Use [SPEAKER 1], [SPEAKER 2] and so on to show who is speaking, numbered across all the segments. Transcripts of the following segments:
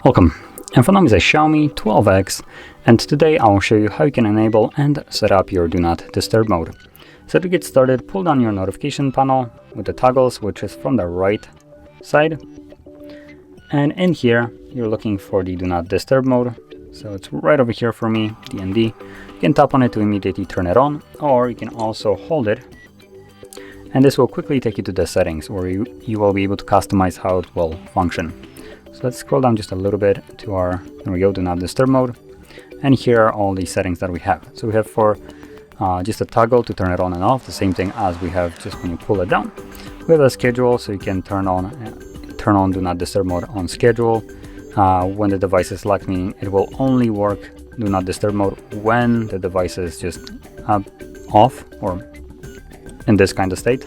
[SPEAKER 1] Welcome, Info name is a Xiaomi 12X, and today I will show you how you can enable and set up your Do Not Disturb mode. So to get started, pull down your notification panel with the toggles, which is from the right side. And in here, you're looking for the Do Not Disturb mode. So it's right over here for me, DND. You can tap on it to immediately turn it on, or you can also hold it. And this will quickly take you to the settings where you will be able to customize how it will function. So let's scroll down just a little bit to our, there we go, Do Not Disturb mode. And here are all the settings that we have. So we have for just a toggle to turn it on and off, the same thing as we have just when you pull it down. We have a schedule, so you can turn on Do Not Disturb mode on schedule. When the device is locked, meaning it will only work Do Not Disturb mode when the device is just off or in this kind of state.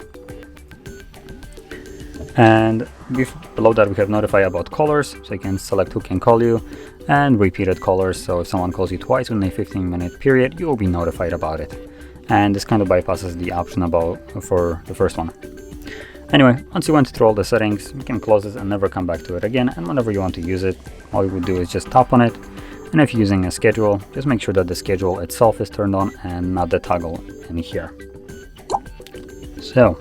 [SPEAKER 1] And below that we have notify about callers, so you can select who can call you, and repeated callers, so if someone calls you twice within a 15-minute period, you will be notified about it. And this kind of bypasses the option for the first one. Anyway, once you went through all the settings, you can close this and never come back to it again, and whenever you want to use it, all you would do is just tap on it. And if you're using a schedule, just make sure that the schedule itself is turned on and not the toggle in here. So,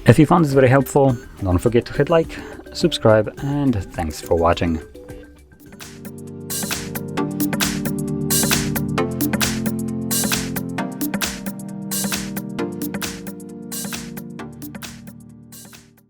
[SPEAKER 1] if you found this very helpful, don't forget to hit like, subscribe, and thanks for watching.